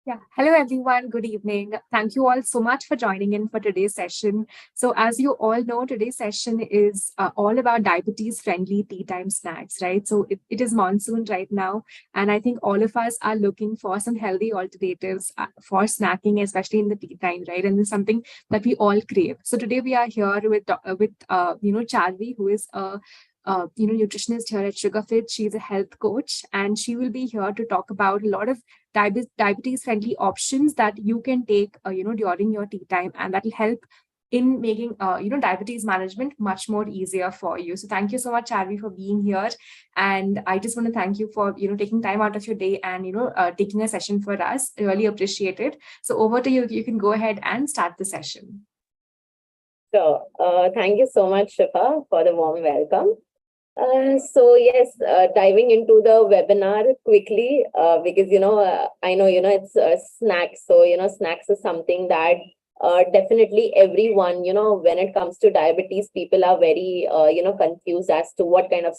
Yeah. Hello, everyone. Good evening. Thank you all so much for joining in for today's session. So, as you all know, today's session is all about diabetes friendly tea time snacks, right? So, it is monsoon right now. And I think all of us are looking for some healthy alternatives for snacking, especially in the tea time, right? And it's something that we all crave. So, today we are here with Charvy, who is a nutritionist here at Sugarfit. She's a health coach, and she will be here to talk about a lot of diabetes friendly options that you can take during your tea time, and that will help in making diabetes management much more easier for you. So thank you so much, Charvi, for being here, and I just want to thank you for taking time out of your day and taking a session for us. Really appreciate it. So over to you. You can go ahead and start the session. Sure. Thank you so much, Shifa, for the warm welcome. So yes, diving into the webinar quickly, because I know it's snacks. So snacks is something that definitely everyone, when it comes to diabetes, people are very confused as to what kind of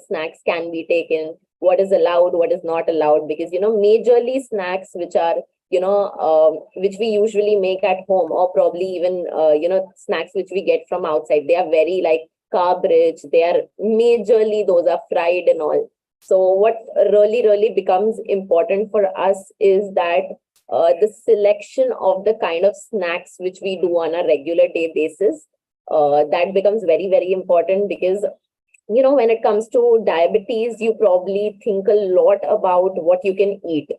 snacks can be taken, what is allowed, what is not allowed. Because majorly snacks which are which we usually make at home, or probably even snacks which we get from outside, they are very like carb rich. They are majorly, those are fried and all. So what really becomes important for us is that the selection of the kind of snacks which we do on a regular day basis, that becomes very important. Because when it comes to diabetes, you probably think a lot about what you can eat,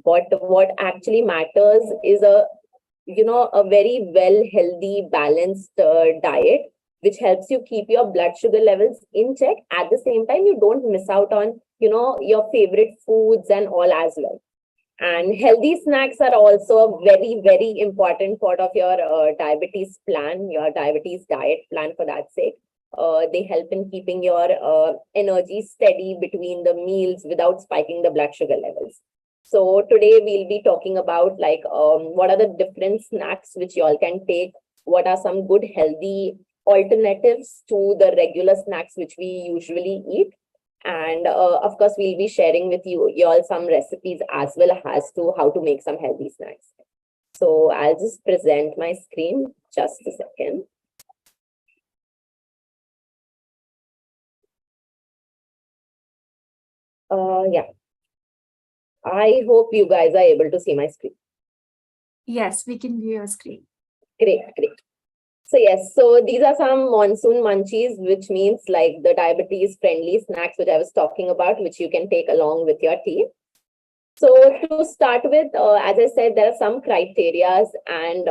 but what actually matters is a very well healthy balanced diet, which helps you keep your blood sugar levels in check. At the same time, you don't miss out on your favorite foods and all as well. And healthy snacks are also a very important part of your diabetes plan, your diabetes diet plan, for that sake. They help in keeping your energy steady between the meals without spiking the blood sugar levels. So today we'll be talking about like what are the different snacks which you all can take, what are some good healthy alternatives to the regular snacks which we usually eat. And of course, we'll be sharing with you all some recipes as well as to how to make some healthy snacks. So I'll just present my screen, just a second. Yeah. I hope you guys are able to see my screen. Yes, we can view your screen. Great. So yes, so these are some monsoon munchies, which means like the diabetes friendly snacks which I was talking about, which you can take along with your tea. So to start with, as I said, there are some criterias and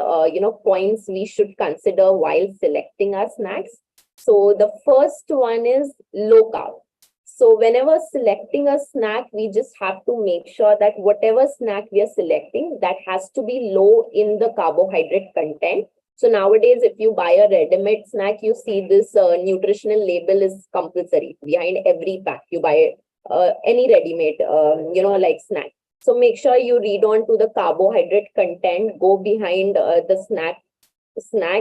points we should consider while selecting our snacks. So the first one is low carb. So whenever selecting a snack, we just have to make sure that whatever snack we are selecting, that has to be low in the carbohydrate content. So nowadays, if you buy a ready-made snack, you see this nutritional label is compulsory behind every pack. You buy any ready-made, like snack. So make sure you read on to the carbohydrate content, go behind the snack.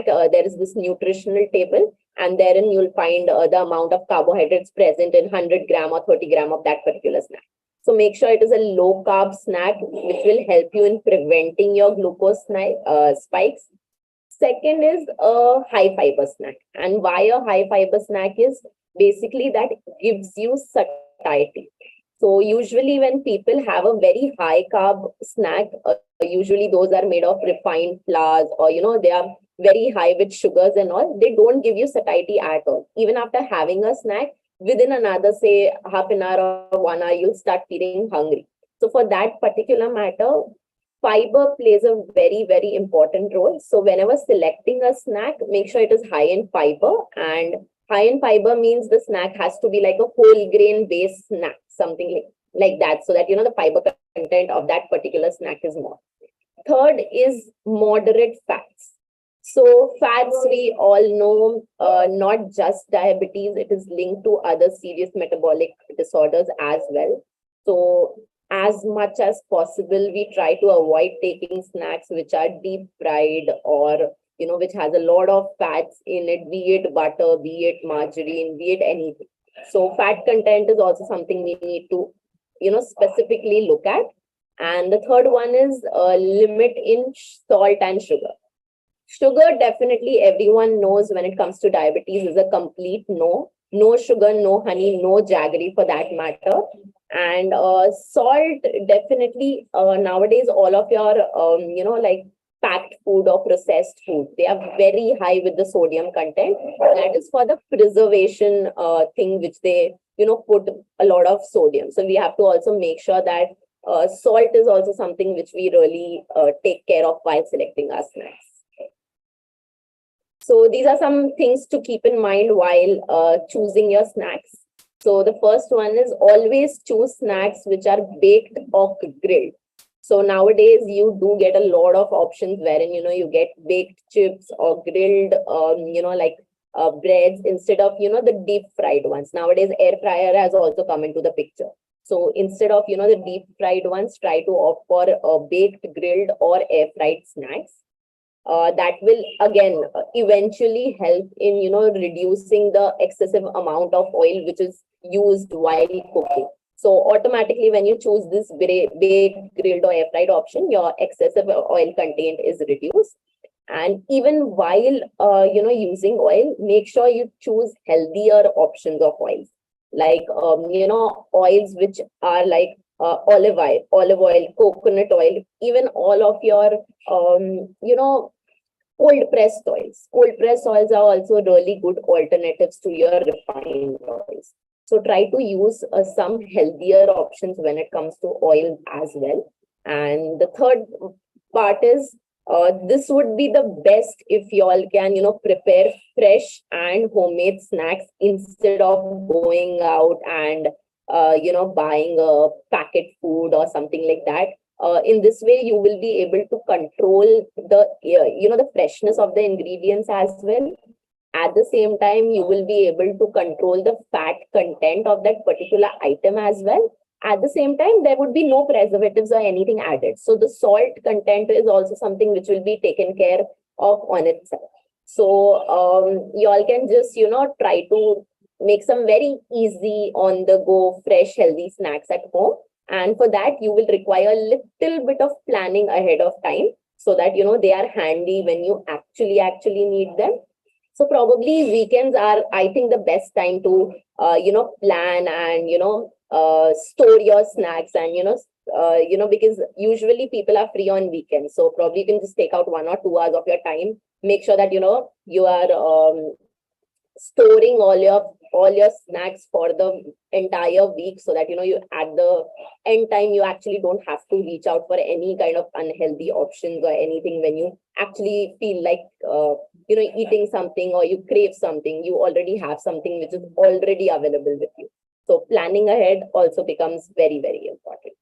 There is this nutritional table, and therein you'll find the amount of carbohydrates present in 100 gram or 30 gram of that particular snack. So make sure it is a low carb snack, which will help you in preventing your glucose spikes. Second is a high fiber snack. And why a high fiber snack is basically that gives you satiety. So usually when people have a very high carb snack, usually those are made of refined flours, or they are very high with sugars and all. They don't give you satiety at all. Even after having a snack, within another, say, half an hour or 1 hour, you'll start feeling hungry. So for that particular matter, fiber plays a very important role. So whenever selecting a snack, make sure it is high in fiber. And high in fiber means the snack has to be like a whole grain based snack, something like that, so that the fiber content of that particular snack is more. Third is moderate fats. So fats, we all know, not just diabetes, it is linked to other serious metabolic disorders as well. So as much as possible, we try to avoid taking snacks which are deep fried, or which has a lot of fats in it, be it butter, be it margarine, be it anything. So fat content is also something we need to specifically look at. And the third one is limit in salt and sugar. Sugar, definitely everyone knows when it comes to diabetes, is a complete no. No sugar, no honey, no jaggery for that matter. And salt, definitely nowadays, all of your, like packed food or processed food, they are very high with the sodium content. That is for the preservation thing, which they, put a lot of sodium. So we have to also make sure that salt is also something which we really take care of while selecting our snacks. So these are some things to keep in mind while choosing your snacks. So the first one is always choose snacks which are baked or grilled. So nowadays you do get a lot of options wherein you get baked chips or grilled like breads instead of the deep fried ones. Nowadays air fryer has also come into the picture. So instead of the deep fried ones, try to opt for baked, grilled, or air fried snacks. That will again eventually help in reducing the excessive amount of oil which is used while cooking. So automatically when you choose this baked, grilled, or air fried option, your excessive oil content is reduced. And even while using oil, make sure you choose healthier options of oils, like oils which are like olive oil, coconut oil, even all of your cold pressed oils. Cold pressed oils are also really good alternatives to your refined oils. So try to use some healthier options when it comes to oil as well. And the third part is this would be the best if you all can prepare fresh and homemade snacks instead of going out and buying a packet food or something like that. In this way you will be able to control the freshness of the ingredients as well. At the same time you will be able to control the fat content of that particular item as well. At the same time there would be no preservatives or anything added, so the salt content is also something which will be taken care of on itself. So you all can just try to make some very easy on the go fresh healthy snacks at home. And for that you will require a little bit of planning ahead of time, so that they are handy when you actually need them. So probably weekends are, I think, the best time to plan and store your snacks. And because usually people are free on weekends, so probably you can just take out 1 or 2 hours of your time, make sure that you are storing all your snacks for the entire week, so that you at the end time you actually don't have to reach out for any kind of unhealthy options or anything. When you actually feel like eating something or you crave something, you already have something which is already available with you. So planning ahead also becomes very, very important.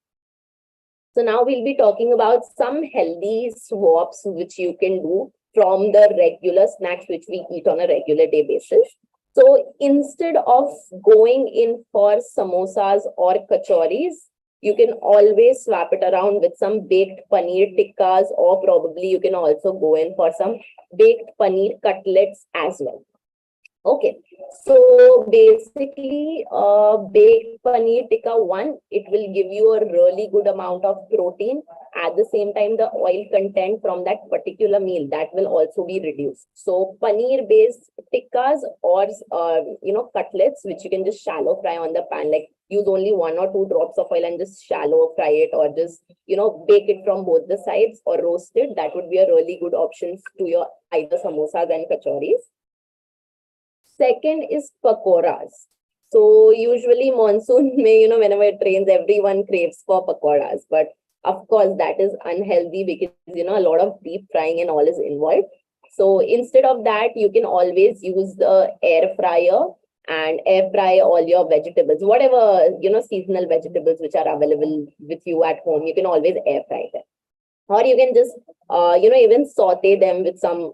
So now we'll be talking about some healthy swaps which you can do from the regular snacks which we eat on a regular day basis. So instead of going in for samosas or kachoris, you can always swap it around with some baked paneer tikkas, or probably you can also go in for some baked paneer cutlets as well. Okay, so basically, baked paneer tikka one, it will give you a really good amount of protein. At the same time, the oil content from that particular meal, that will also be reduced. So paneer based tikkas or cutlets, which you can just shallow fry on the pan, like use only 1 or 2 drops of oil and just shallow fry it, or just bake it from both the sides or roast it. That would be a really good option to your either samosas and kachoris. Second is pakoras. So usually monsoon may, whenever it rains, everyone craves for pakoras. But of course, that is unhealthy because, a lot of deep frying and all is involved. So instead of that, you can always use the air fryer and air fry all your vegetables, whatever, seasonal vegetables which are available with you at home, you can always air fry them. Or you can just, even saute them with some,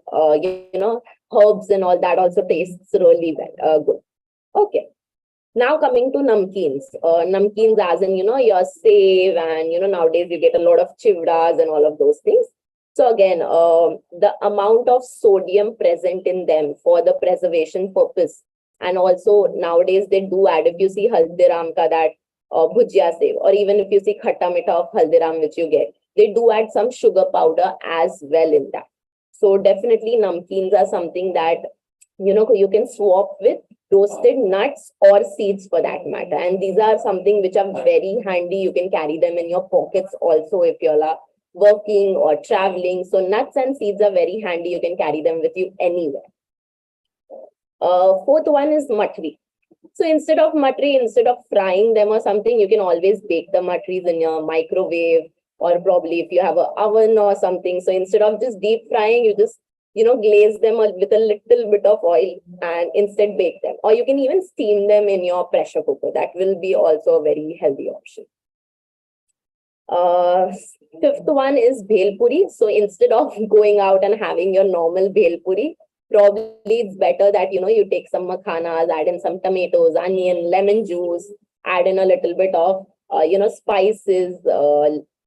herbs and all. That also tastes really good. Okay. Now coming to namkeens. Namkeens as in, your save, and, nowadays you get a lot of chivdas and all of those things. So again, the amount of sodium present in them for the preservation purpose. And also nowadays they do add, if you see Haldiram ka, that bhujia sev, or even if you see khatta mita of Haldiram, which you get, they do add some sugar powder as well in that. So definitely namkeens are something that you can swap with roasted nuts or seeds for that matter. And these are something which are very handy. You can carry them in your pockets also if you're working or traveling. So nuts and seeds are very handy. You can carry them with you anywhere. Fourth one is matri. So instead of matri, instead of frying them or something, you can always bake the matris in your microwave, or probably if you have an oven or something. So instead of just deep frying, you just glaze them with a little bit of oil and instead bake them. Or you can even steam them in your pressure cooker. That will be also a very healthy option. Fifth one is bhel puri. So instead of going out and having your normal bhel puri, probably it's better that you take some makhanas, add in some tomatoes, onion, lemon juice, add in a little bit of spices,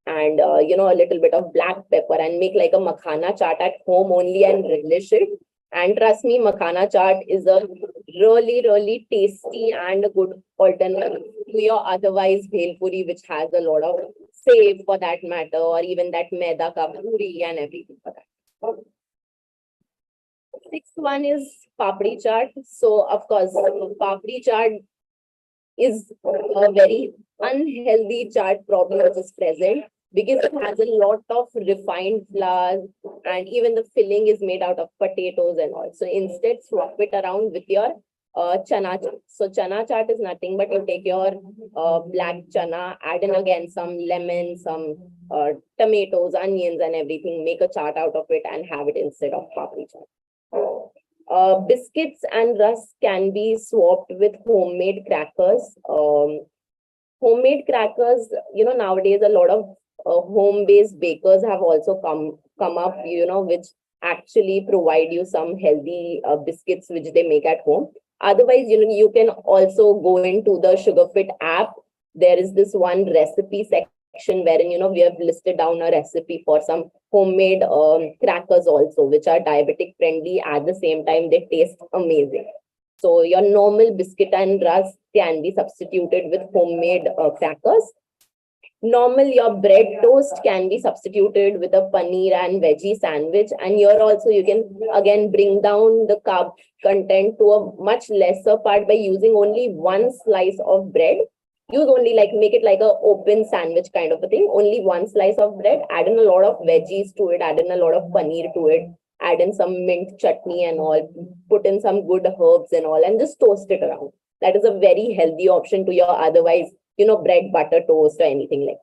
and a little bit of black pepper, and make like a makhana chaat at home only and relish it. And trust me, makhana chaat is a really tasty and a good alternative to your otherwise bhel puri, which has a lot of save for that matter, or even that maida ka puri and everything for that. Sixth one is papdi chaat. So of course, papdi chaat is a very unhealthy chaat problem which is present, because it has a lot of refined flours, and even the filling is made out of potatoes and all. So instead, swap it around with your chana chaat. So chana chaat is nothing but you take your black chana, add in again some lemon, some tomatoes, onions, and everything, make a chaat out of it and have it instead of papdi chaat. Biscuits and rusk can be swapped with homemade crackers. Homemade crackers, nowadays a lot of home-based bakers have also come up, which actually provide you some healthy biscuits which they make at home. Otherwise, you can also go into the Besugarfit app. There is this one recipe section wherein we have listed down a recipe for some homemade crackers also, which are diabetic friendly. At the same time, they taste amazing. So your normal biscuit and rusk can be substituted with homemade crackers. Normal, your bread toast can be substituted with a paneer and veggie sandwich. And here also you can again bring down the carb content to a much lesser part by using only one slice of bread. Use only, like, make it like a open sandwich kind of a thing. Only one slice of bread, add in a lot of veggies to it, add in a lot of paneer to it, add in some mint chutney and all, put in some good herbs and all, and just toast it around. That is a very healthy option to your otherwise, bread, butter, toast, or anything like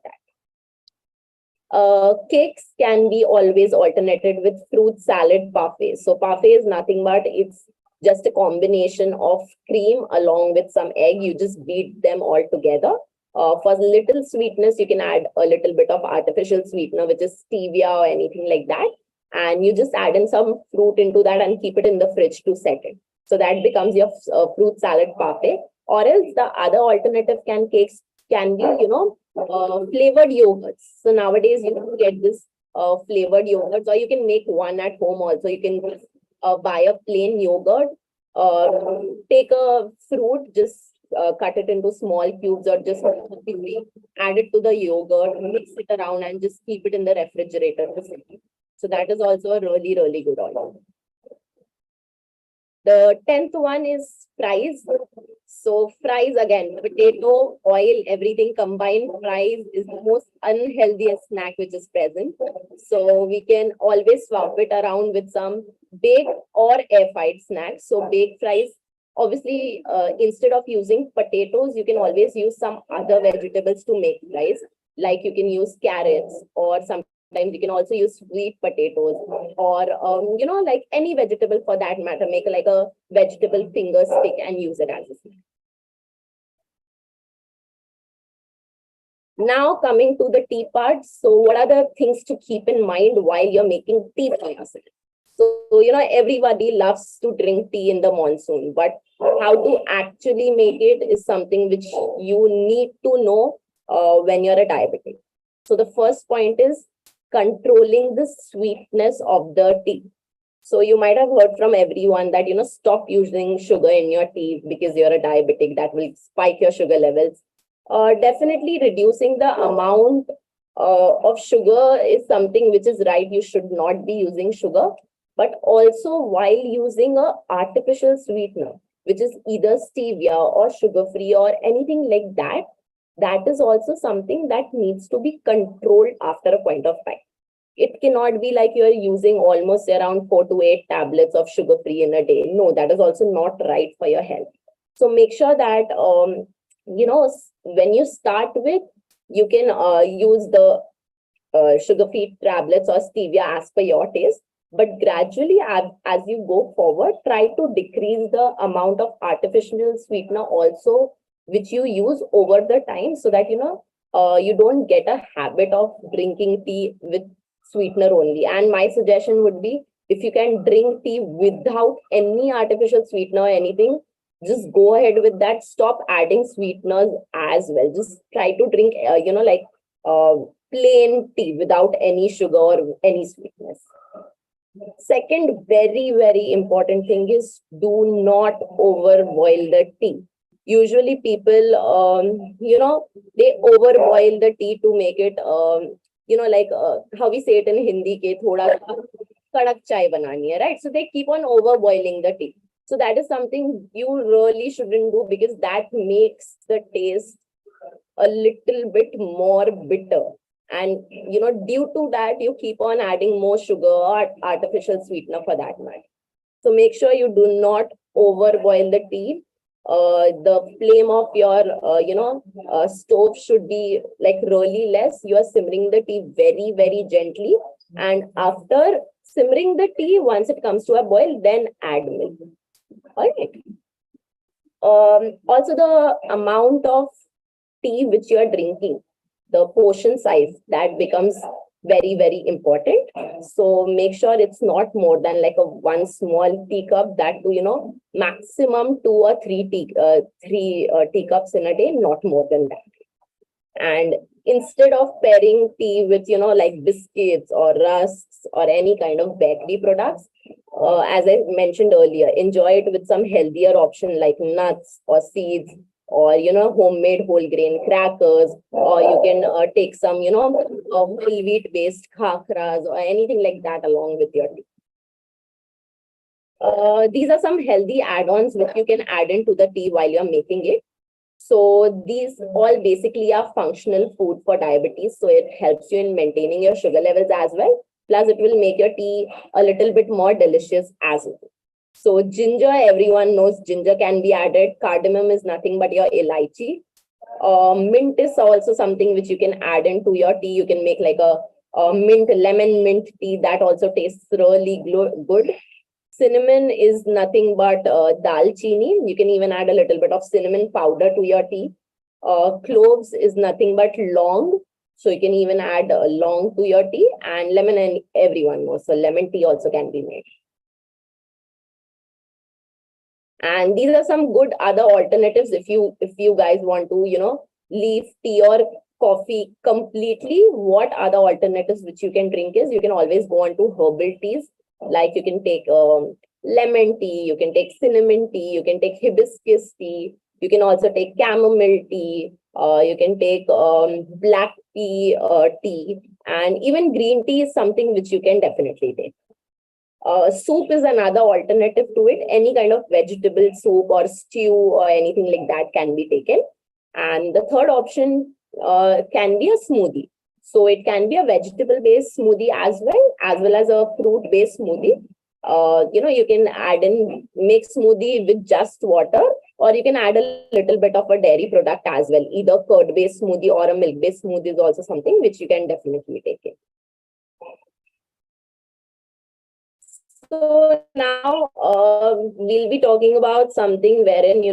that. Cakes can be always alternated with fruit salad parfait. So parfait is nothing but it's just a combination of cream along with some egg. You just beat them all together. For little sweetness, you can add a little bit of artificial sweetener, which is stevia or anything like that. And you just add in some fruit into that and keep it in the fridge to set it. So that becomes your fruit salad parfait. Or else the other alternative cakes can be, flavored yogurts. So nowadays you can get this flavored yogurts, or you can make one at home also. You can buy a plain yogurt, take a fruit, just cut it into small cubes, or just add it to the yogurt, mix it around, and just keep it in the refrigerator. So that is also a really good option. The 10th one is fries. So fries, again, potato, oil, everything combined. Fries is the most unhealthiest snack which is present. So we can always swap it around with some baked or air-fried snacks. So baked fries, obviously, instead of using potatoes, you can always use some other vegetables to make fries. Like you can use carrots, or sometimes you can also use sweet potatoes, or like any vegetable for that matter. Make like a vegetable finger stick and use it as a snack. Now coming to the tea part. So what are the things to keep in mind while you're making tea for yourself? So everybody loves to drink tea in the monsoon, but how to actually make it is something which you need to know when you're a diabetic. So the first point is controlling the sweetness of the tea. So you might have heard from everyone that, stop using sugar in your tea because you're a diabetic. That will spike your sugar levels. Definitely reducing the amount of sugar is something which is right. You should not be using sugar, but also while using a artificial sweetener, which is either stevia or sugar free or anything like that, that is also something that needs to be controlled after a point of time. It cannot be like you're using almost around 4 to 8 tablets of sugar free in a day. No, that is also not right for your health. So make sure that when you start with, you can use the sugar free tablets or stevia as per your taste. But gradually, as you go forward, try to decrease the amount of artificial sweetener also which you use over the time, so that you don't get a habit of drinking tea with sweetener only. And my suggestion would be, if you can drink tea without any artificial sweetener or anything, just go ahead with that. Stop adding sweeteners as well. Just try to drink, uh, plain tea without any sugar or any sweetness. Second, very, very important thing is, do not overboil the tea. Usually people, they overboil the tea to make it, how we say it in Hindi, ke thoda kadak chai banani hai, right? So they keep on overboiling the tea. So that is something you really shouldn't do, because that makes the taste a little bit more bitter. And due to that, you keep on adding more sugar or artificial sweetener for that matter. So make sure you do not overboil the tea. The flame of your stove should be like really less. You are simmering the tea very, very gently, and after simmering the tea, once it comes to a boil, then add milk. All right. Also, the amount of tea which you are drinking, the portion size, that becomes very, very important. So make sure it's not more than like a one small teacup. That to maximum 2 or 3 teacups in a day, not more than that. And instead of pairing tea with like biscuits or rusks or any kind of bakery products, as I mentioned earlier, enjoy it with some healthier option like nuts or seeds, or homemade whole grain crackers, or you can take some whole wheat based khakras or anything like that along with your tea. These are some healthy add-ons which you can add into the tea while you're making it. So these all basically are functional food for diabetes. So it helps you in maintaining your sugar levels as well. Plus it will make your tea a little bit more delicious as well. So ginger, everyone knows ginger can be added. Cardamom is nothing but your elaichi. Mint is also something which you can add into your tea. You can make like a lemon mint tea that also tastes really good. Cinnamon is nothing but dalchini. You can even add a little bit of cinnamon powder to your tea. Cloves is nothing but long. So you can even add long to your tea. And lemon, and everyone knows. So lemon tea also can be made. And these are some good other alternatives if you guys want to leave tea or coffee completely. What other alternatives which you can drink is, you can always go on to herbal teas. Like you can take lemon tea, you can take cinnamon tea, you can take hibiscus tea, you can also take chamomile tea, you can take black tea tea, and even green tea is something which you can definitely take. Soup is another alternative to it. Any kind of vegetable soup or stew or anything like that can be taken. And the third option can be a smoothie. So it can be a vegetable-based smoothie as well as a fruit-based smoothie. You can add in, make smoothie with just water, or you can add a little bit of a dairy product as well. Either curd-based smoothie or a milk-based smoothie is also something which you can definitely take in. So now we'll be talking about something wherein,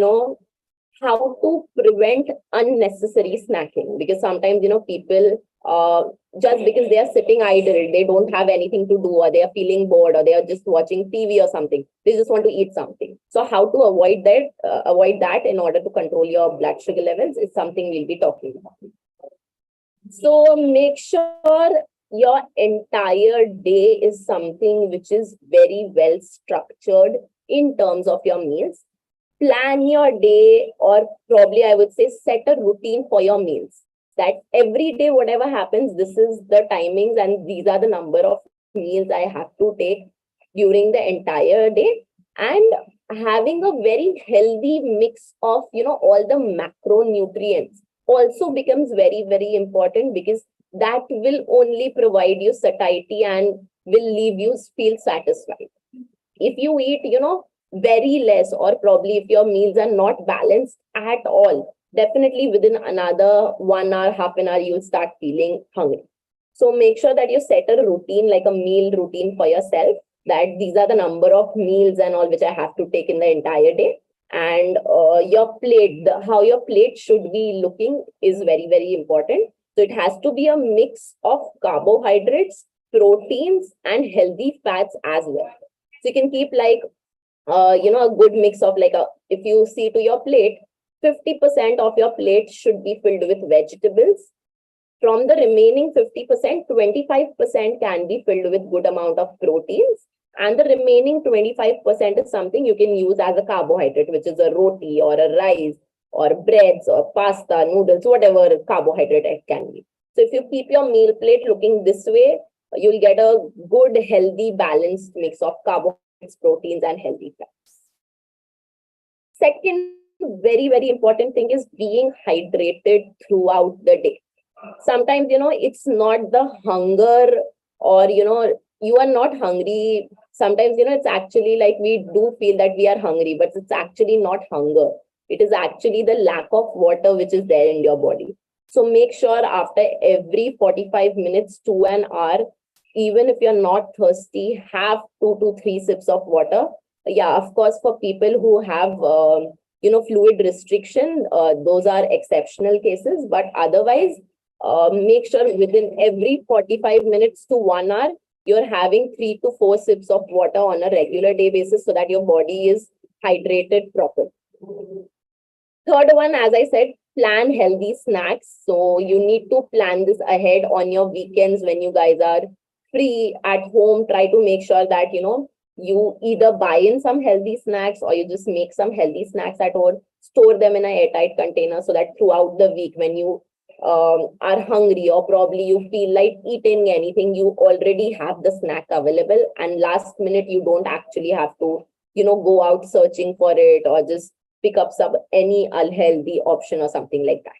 how to prevent unnecessary snacking. Because sometimes, people, just because they are sitting idle, they don't have anything to do, or they are feeling bored, or they are just watching TV or something. They just want to eat something. So how to avoid that in order to control your blood sugar levels is something we'll be talking about. So make sure your entire day is something which is very well structured in terms of your meals. plan your day, or probably I would say set a routine for your meals. That every day, whatever happens, this is the timings and these are the number of meals I have to take during the entire day. And having a very healthy mix of, all the macronutrients also becomes very, very important, because that will only provide you satiety and will leave you feel satisfied. If you eat, very less, or probably if your meals are not balanced at all, definitely within another 1 hour, half an hour, you'll start feeling hungry. So make sure that you set a routine, like a meal routine for yourself, that these are the number of meals and all which I have to take in the entire day. And your plate, how your plate should be looking is very, very important. So it has to be a mix of carbohydrates, proteins, and healthy fats as well. So you can keep like, a good mix of like if you see to your plate, 50% of your plate should be filled with vegetables. From the remaining 50%, 25% can be filled with good amount of proteins. And the remaining 25% is something you can use as a carbohydrate, which is a roti or a rice or breads or pasta, noodles, whatever carbohydrate it can be. So if you keep your meal plate looking this way, you'll get a good, healthy, balanced mix of carbohydrates, proteins, and healthy fats. Second, very, very important thing is being hydrated throughout the day. Sometimes, it's not the hunger, or, you are not hungry. Sometimes, it's actually like we do feel that we are hungry, but it's actually not hunger. It is actually the lack of water which is there in your body. So make sure after every 45 minutes to an hour, even if you're not thirsty, have 2 to 3 sips of water. Yeah, of course, for people who have, fluid restriction, those are exceptional cases. But otherwise, make sure within every 45 minutes to 1 hour, you're having 3 to 4 sips of water on a regular day basis, so that your body is hydrated properly. Third one, as I said, plan healthy snacks. So you need to plan this ahead on your weekends when you guys are free at home. Try to make sure that, you either buy in some healthy snacks, or you just make some healthy snacks at home, store them in an airtight container, so that throughout the week, when you are hungry, or probably you feel like eating anything, you already have the snack available, and last minute you don't actually have to, go out searching for it, or just pick up some any unhealthy option or something like that.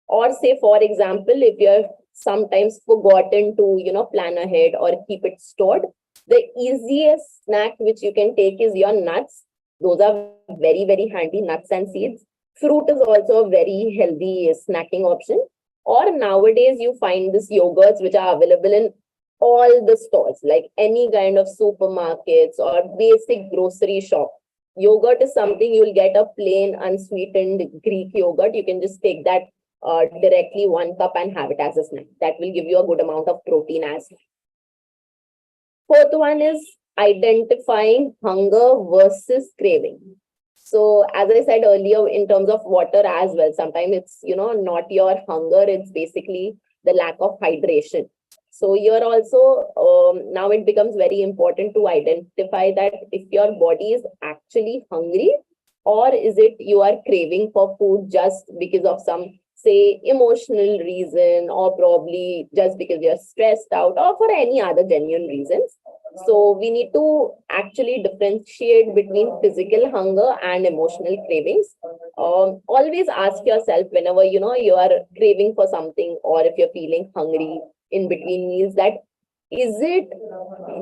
Or say, for example, if you're sometimes forgotten to, plan ahead or keep it stored, the easiest snack which you can take is your nuts. Those are very, very handy, nuts and seeds. Fruit is also a very healthy snacking option. Or nowadays, you find this yogurts which are available in all the stores, like any kind of supermarkets or basic grocery shop. Yogurt is something you'll get a plain, unsweetened Greek yogurt. You can just take that directly 1 cup and have it as a snack. That will give you a good amount of protein as well. Fourth one is identifying hunger versus craving. So as I said earlier, in terms of water as well, sometimes it's, not your hunger, it's basically the lack of hydration. So you're also, now it becomes very important to identify that if your body is actually hungry, or is it you are craving for food just because of some, say, emotional reason, or probably just because you're stressed out, or for any other genuine reasons. So we need to actually differentiate between physical hunger and emotional cravings. Always ask yourself whenever, you are craving for something, or if you're feeling hungry in between meals, that is it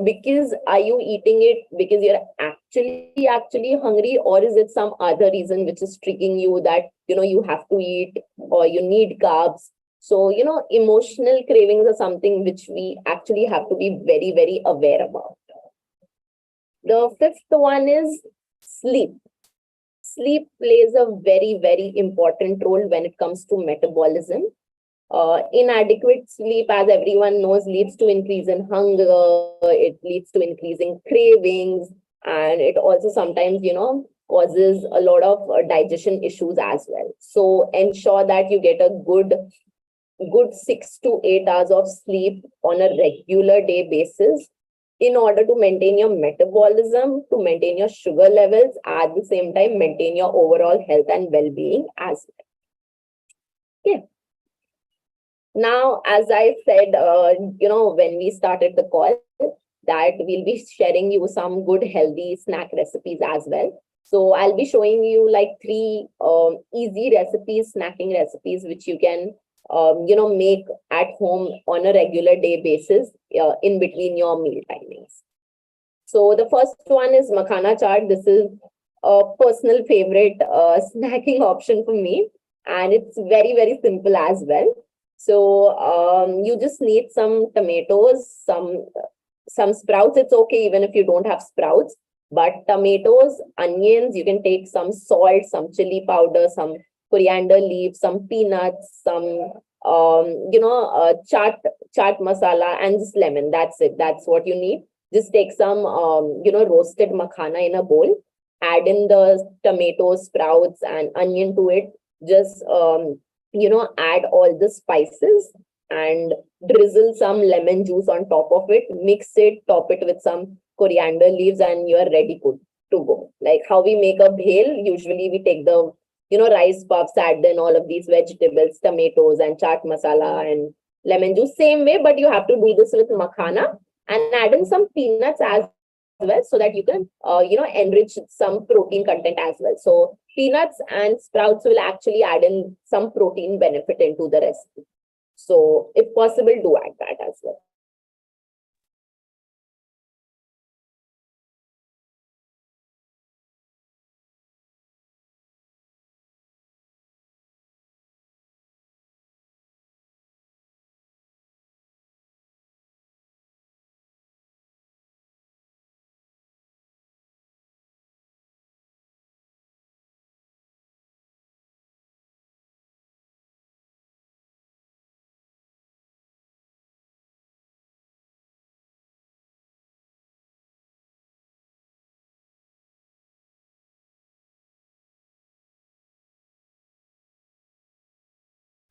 because are you eating it because you're actually hungry, or is it some other reason which is tricking you that, you have to eat, or you need carbs? So, emotional cravings are something which we actually have to be very, very aware about. The fifth one is sleep. Sleep plays a very, very important role when it comes to metabolism. Inadequate sleep, as everyone knows, leads to increase in hunger, it leads to increasing cravings, and it also sometimes, causes a lot of digestion issues as well. So ensure that you get a good 6 to 8 hours of sleep on a regular day basis. in order to maintain your metabolism, to maintain your sugar levels, at the same time, maintain your overall health and well-being as well. Okay. Now, as I said, when we started the call, that we'll be sharing you some good healthy snack recipes as well. So I'll be showing you like three easy recipes, snacking recipes, which you can make at home on a regular day basis in between your meal timings. So the first one is makhana chaat. This is a personal favorite snacking option for me, and it's very, very simple as well. So you just need some tomatoes, some sprouts. It's okay even if you don't have sprouts, but tomatoes, onions, you can take some salt, some chili powder, some coriander leaves, some peanuts, some chaat masala, and just lemon. That's it. That's what you need. Just take some roasted makhana in a bowl, add in the tomatoes, sprouts, and onion to it. Just add all the spices and drizzle some lemon juice on top of it, mix it, top it with some coriander leaves, and you are ready to go. Like how we make a bhel, usually we take the rice puffs, add in all of these vegetables, tomatoes, and chaat masala and lemon juice. Same way, but you have to do this with makhana and add in some peanuts as well, so that you can enrich some protein content as well. So peanuts and sprouts will actually add in some protein benefit into the recipe. So if possible, do add that as well.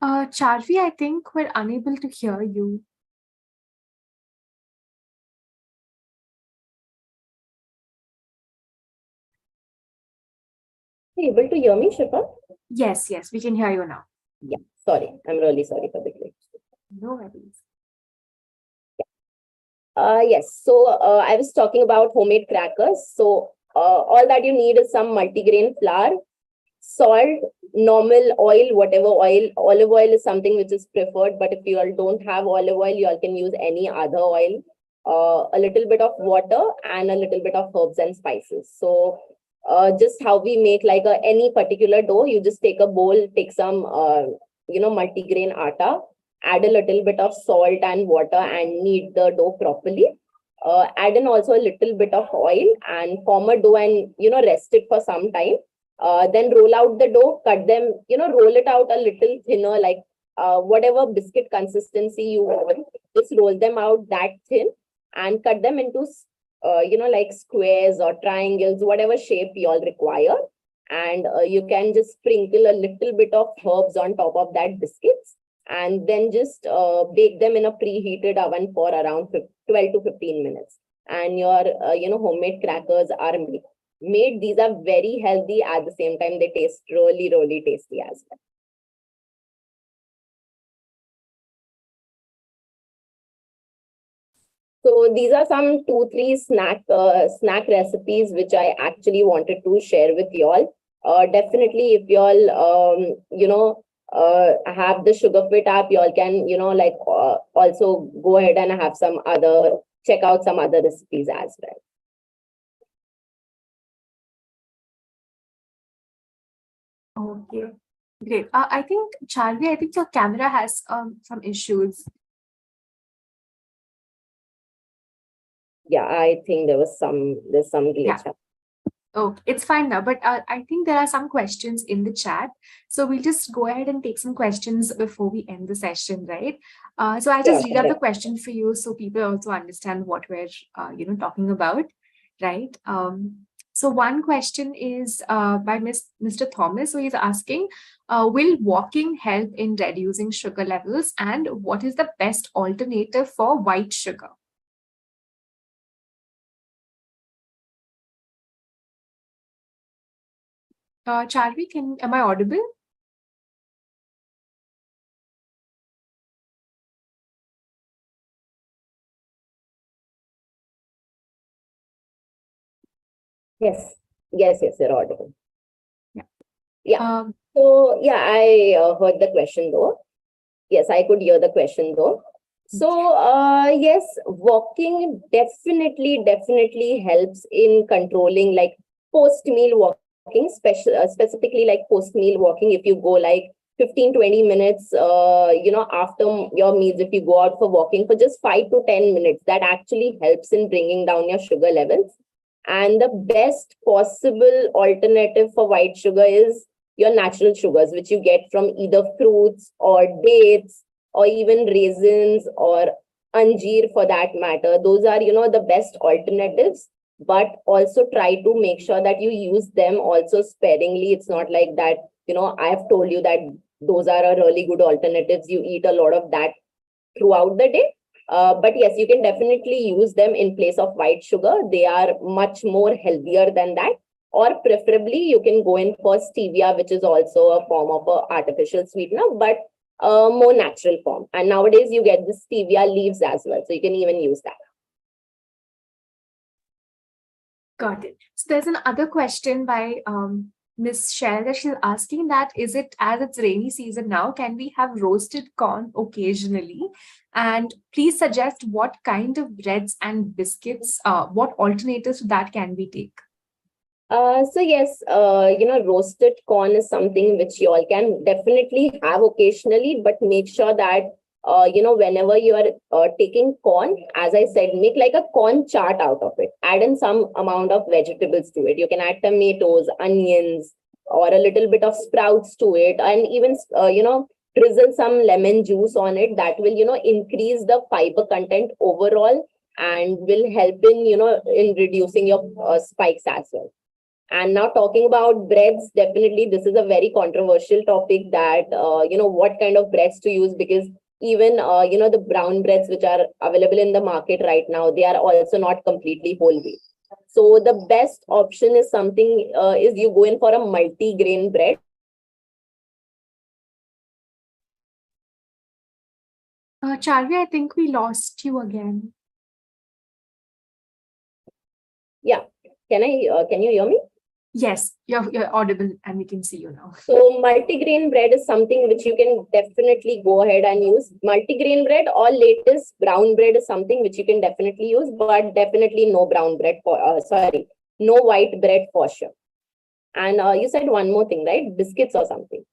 Charvi, I think we're unable to hear you. Are you able to hear me, Shifa? Yes, we can hear you now. Yeah, sorry. I'm really sorry for the glitch. No worries. Yes, so I was talking about homemade crackers. So all that you need is some multigrain flour, salt, normal oil, whatever oil. Olive oil is something which is preferred, but if you all don't have olive oil, you all can use any other oil. A little bit of water and a little bit of herbs and spices. So just how we make like any particular dough, you just take a bowl, take some multigrain atta, add a little bit of salt and water and knead the dough properly. Add in also a little bit of oil and form a dough and rest it for some time. Then roll out the dough, cut them, roll it out a little thinner, like whatever biscuit consistency you want. Just roll them out that thin and cut them into like squares or triangles, whatever shape you all require. And you can just sprinkle a little bit of herbs on top of that biscuits, and then just bake them in a preheated oven for around 12 to 15 minutes. And your homemade crackers are made. These are very healthy. At the same time, they taste really, really tasty as well. So these are some 2-3 snack recipes which I actually wanted to share with you all. Definitely, if you all have the Sugarfit app, you all can also go ahead and have check out some other recipes as well. Okay, great. I think, Charvi, I think your camera has some issues. Yeah, I think there's some glitch. Yeah. Oh, it's fine now, but I think there are some questions in the chat. So we'll just go ahead and take some questions before we end the session, right? So I'll just read out the question for you so people also understand what we're, talking about, right? So one question is by Mr. Thomas, who is asking, will walking help in reducing sugar levels, and what is the best alternative for white sugar? Charvy, am I audible? Yes, yes, you're audible. Yeah. Yeah. Um, So yeah, I heard the question though. Yes, I could hear the question though. So yes, walking definitely helps in controlling like post-meal walking, specifically like post-meal walking. If you go like 15-20 minutes, after your meals, if you go out for walking for just 5 to 10 minutes, that actually helps in bringing down your sugar levels. And the best possible alternative for white sugar is your natural sugars, which you get from either fruits or dates or even raisins or anjeer for that matter. Those are, the best alternatives. But also try to make sure that you use them also sparingly. It's not like that, I have told you that those are a really good alternatives. You eat a lot of that throughout the day. But yes, you can definitely use them in place of white sugar. They are much more healthier than that. Or preferably, you can go in for stevia, which is also a form of a artificial sweetener, but a more natural form. And nowadays, you get the stevia leaves as well, so you can even use that. Got it. So there's another question by Miss Shelda. She's asking that is it as it's rainy season now, can we have roasted corn occasionally? And please suggest what kind of breads and biscuits, what alternatives to that can we take? So yes, roasted corn is something which you all can definitely have occasionally, but make sure that whenever you are taking corn, as I said, make like a corn chart out of it. Add in some amount of vegetables to it. You can add tomatoes, onions, or a little bit of sprouts to it, and even drizzle some lemon juice on it. That will increase the fiber content overall and will help in in reducing your spikes as well. And now talking about breads, definitely this is a very controversial topic that, what kind of breads to use, because even, the brown breads which are available in the market right now, they are also not completely whole wheat. So the best option is something, is you go in for a multi-grain bread. Charvi, I think we lost you again. Yeah. Can you hear me? Yes, you're audible and we can see you now. So multigrain bread is something which you can definitely go ahead and use. Multigrain bread or latest brown bread is something which you can definitely use, but definitely no brown bread for, no white bread for sure. And you said one more thing, right? Biscuits or something.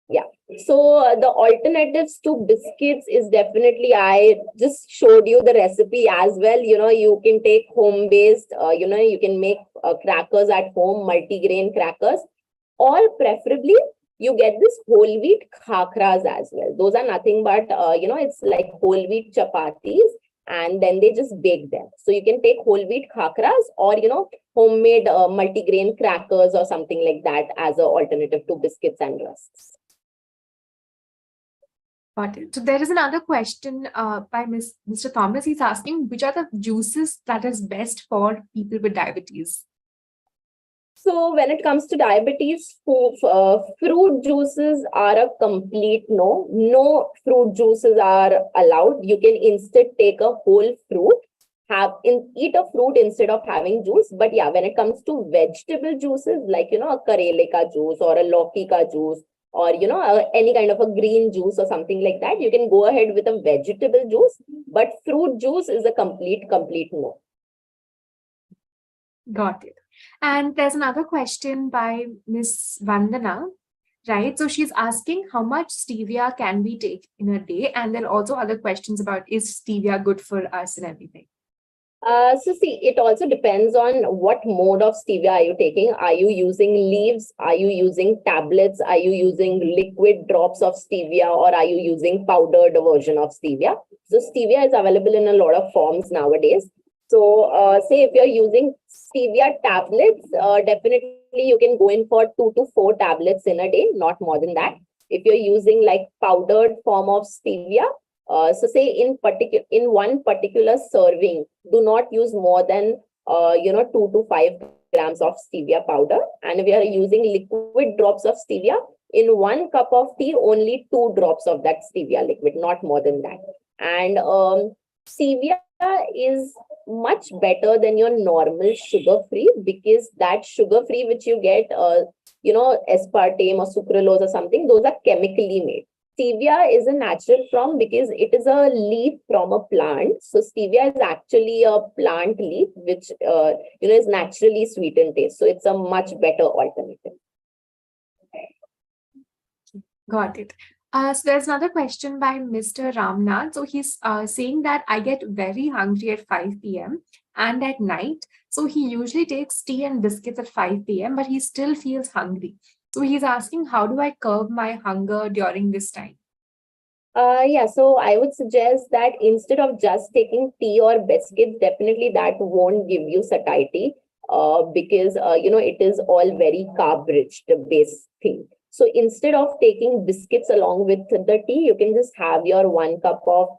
Yeah. So the alternatives to biscuits is definitely, I just showed you the recipe as well. You can take home based, you can make crackers at home, multi-grain crackers, or preferably you get this whole wheat khakras as well. Those are nothing but, it's like whole wheat chapatis, and then they just bake them. So you can take whole wheat khakras or, homemade multi-grain crackers or something like that as an alternative to biscuits and rusks. Got it. So there is another question by Mr. Thomas. He's asking which are the juices that is best for people with diabetes? So when it comes to diabetes, fruit juices are a complete no. No fruit juices are allowed. You can instead take a whole fruit, eat a fruit instead of having juice. But yeah, when it comes to vegetable juices, like a karele ka juice or a lauki ka juice, or any kind of a green juice or something like that, you can go ahead with a vegetable juice. But fruit juice is a complete no. Got it. And there's another question by Miss Vandana, right? So she's asking how much stevia can we take in a day? And then also other questions about is stevia good for us and everything. So see, it also depends on what mode of stevia are you taking. Are you using leaves? Are you using tablets? Are you using liquid drops of stevia, or are you using powdered version of stevia? So stevia is available in a lot of forms nowadays. So say if you're using stevia tablets, definitely you can go in for 2 to 4 tablets in a day, not more than that. If you're using like powdered form of stevia, so say in one particular serving, do not use more than 2 to 5 grams of stevia powder, and we are using liquid drops of stevia. In 1 cup of tea, only 2 drops of that stevia liquid, not more than that. And stevia is much better than your normal sugar free, because that sugar free which you get, aspartame or sucralose or something, those are chemically made. Stevia is a natural from, because it is a leaf from a plant. So stevia is actually a plant leaf which is naturally sweet in taste. So it's a much better alternative. Got it. So there's another question by Mr. Ramnath. So he's saying that I get very hungry at 5 p.m. and at night. So he usually takes tea and biscuits at 5 p.m., but he still feels hungry. So he's asking, how do I curb my hunger during this time? So I would suggest that instead of just taking tea or biscuits, definitely that won't give you satiety, because it is all very carb rich, the base thing. So instead of taking biscuits along with the tea, you can just have your 1 cup of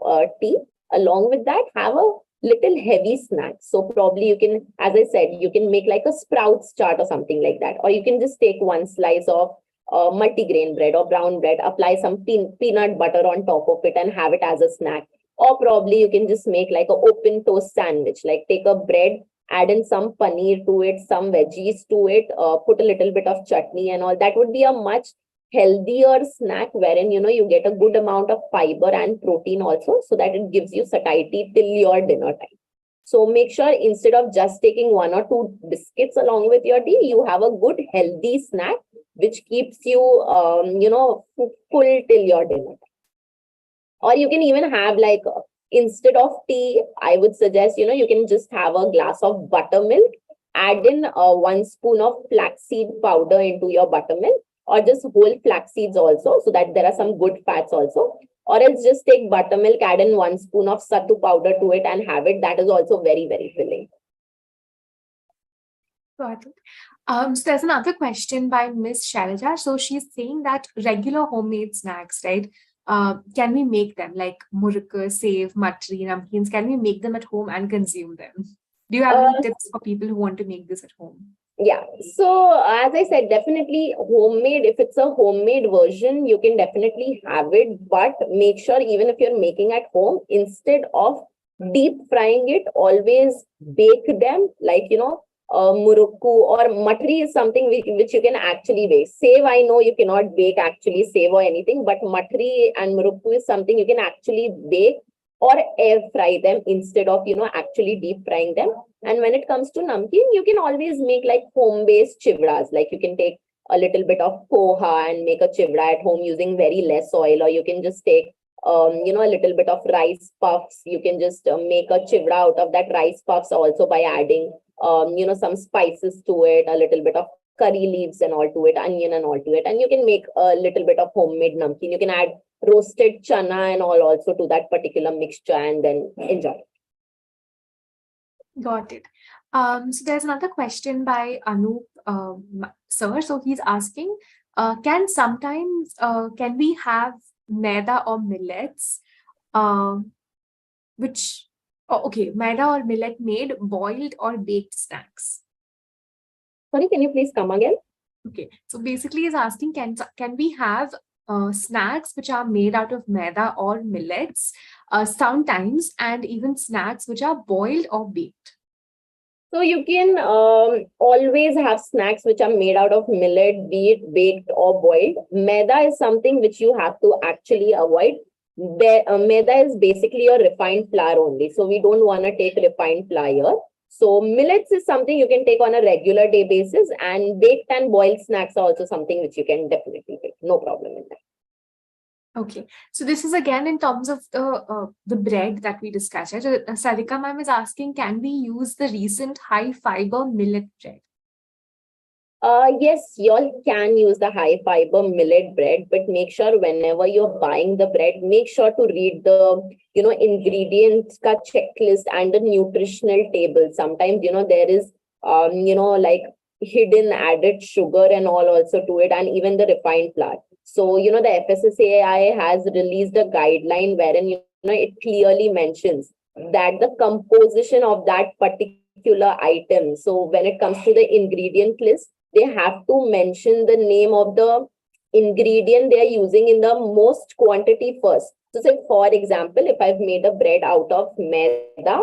tea. Along with that, have a little heavy snack. So probably you can, as I said, you can make like a sprouts chart or something like that, or you can just take 1 slice of multigrain bread or brown bread, apply some peanut butter on top of it and have it as a snack. Or probably you can just make like an open toast sandwich, like take a bread, add in some paneer to it, some veggies to it, put a little bit of chutney and all. That would be a much healthier snack, wherein you get a good amount of fiber and protein also, so that it gives you satiety till your dinner time. So make sure instead of just taking 1 or 2 biscuits along with your tea, you have a good healthy snack which keeps you full till your dinner. Or you can even have, like, instead of tea, I would suggest you can just have a glass of buttermilk, add in 1 spoon of flaxseed powder into your buttermilk, or just whole flax seeds also, so that there are some good fats also. Or else just take buttermilk, add in 1 spoon of sattu powder to it and have it. That is also very, very filling. Got it. So there's another question by Miss Shailaja. So she's saying that regular homemade snacks, right? Can we make them like murukku, save, matri, namkeens? Can we make them at home and consume them? Do you have any tips for people who want to make this at home? Yeah. So as I said, definitely homemade. If it's a homemade version, you can definitely have it. But make sure, even if you're making at home, instead of deep frying it, always bake them. Like, murukku or matri is something which you can actually bake. Save, I know you cannot bake actually save or anything, but matri and murukku is something you can actually bake or air fry them instead of actually deep frying them. And when it comes to namkeen, you can always make like home-based chivras. Like you can take a little bit of poha and make a chivra at home using very less oil, or you can just take a little bit of rice puffs. You can just make a chivra out of that rice puffs also by adding some spices to it, a little bit of curry leaves and all to it, onion and all to it, and you can make a little bit of homemade namkeen. You can add roasted chana and all also to that particular mixture and then enjoy. Got it. So there's another question by Anup sir. So he's asking, can we have maida or millets, maida or millet made boiled or baked snacks? Sorry, can you please come again? Okay, so basically he's asking, can we have snacks which are made out of maida or millets sometimes, and even snacks which are boiled or baked? So you can always have snacks which are made out of millet, be it baked or boiled. Maida is something which you have to actually avoid. Maida is basically a refined flour only. So we don't want to take refined flour. So millets is something you can take on a regular day basis, and baked and boiled snacks are also something which you can definitely take. No problem in that. Okay, so this is again in terms of the bread that we discussed. Right? So, Sarika ma'am is asking, can we use the recent high fiber millet bread? Yes, you all can use the high fiber millet bread, but make sure whenever you're buying the bread, make sure to read the ingredients ka checklist and the nutritional table. Sometimes there is like hidden added sugar and all also to it, and even the refined flour. So the FSSAI has released a guideline wherein it clearly mentions that the composition of that particular particular item. So when it comes to the ingredient list, they have to mention the name of the ingredient they are using in the most quantity first. So say for example, if I've made a bread out of maida,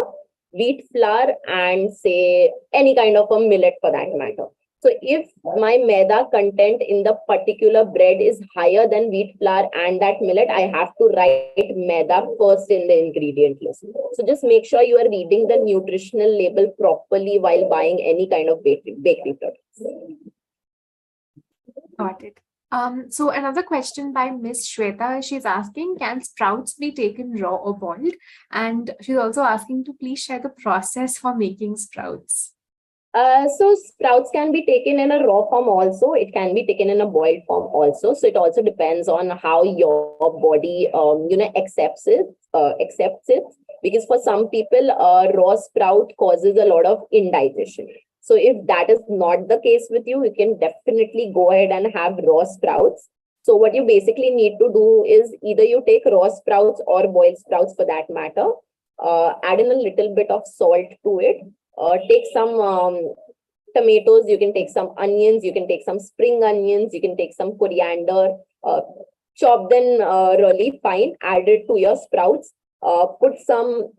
wheat flour, and say any kind of a millet for that matter. So if my maida content in the particular bread is higher than wheat flour and that millet, I have to write maida first in the ingredient list. So just make sure you are reading the nutritional label properly while buying any kind of bakery products. Got it. So another question by Miss Shweta, she's asking, can sprouts be taken raw or boiled? And she's also asking to please share the process for making sprouts. So sprouts can be taken in a raw form also. It can be taken in a boiled form also. So it also depends on how your body, accepts it. Because for some people, raw sprout causes a lot of indigestion. So if that is not the case with you, you can definitely go ahead and have raw sprouts. So what you basically need to do is either you take raw sprouts or boiled sprouts for that matter. Add in a little bit of salt to it. Take some tomatoes, you can take some onions, you can take some spring onions, you can take some coriander, chop them really fine, add it to your sprouts, put some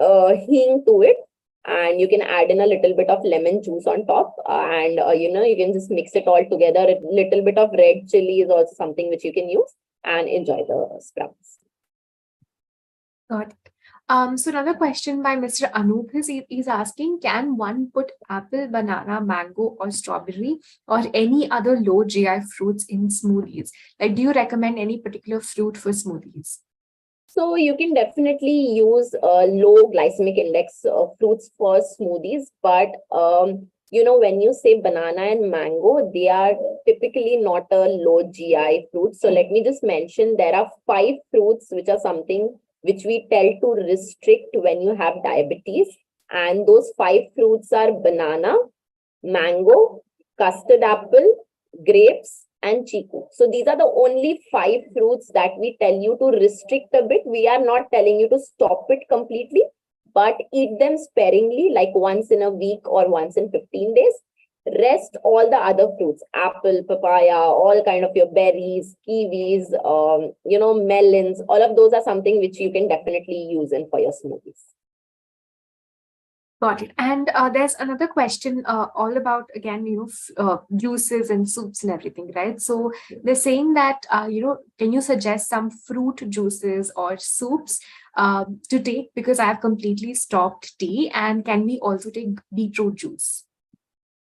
hing to it, and you can add in a little bit of lemon juice on top, and you can just mix it all together. A little bit of red chili is also something which you can use, and enjoy the sprouts. Got it. So another question by Mr. Anup is asking, can one put apple, banana, mango, or strawberry, or any other low GI fruits in smoothies? Like, do you recommend any particular fruit for smoothies? So you can definitely use low glycemic index fruits for smoothies, but when you say banana and mango, they are typically not a low GI fruit. So let me just mention there are 5 fruits which are something which we tell to restrict when you have diabetes. And those 5 fruits are banana, mango, custard apple, grapes, and chiku. So these are the only 5 fruits that we tell you to restrict a bit. We are not telling you to stop it completely, but eat them sparingly, like once in a week or once in 15 days. Rest all the other fruits, apple, papaya, all kind of your berries, kiwis, melons, all of those are something which you can definitely use in for your smoothies. Got it. And there's another question all about, again, juices and soups and everything, right? So they're saying that, can you suggest some fruit juices or soups to take? Because I have completely stopped tea. And can we also take beetroot juice?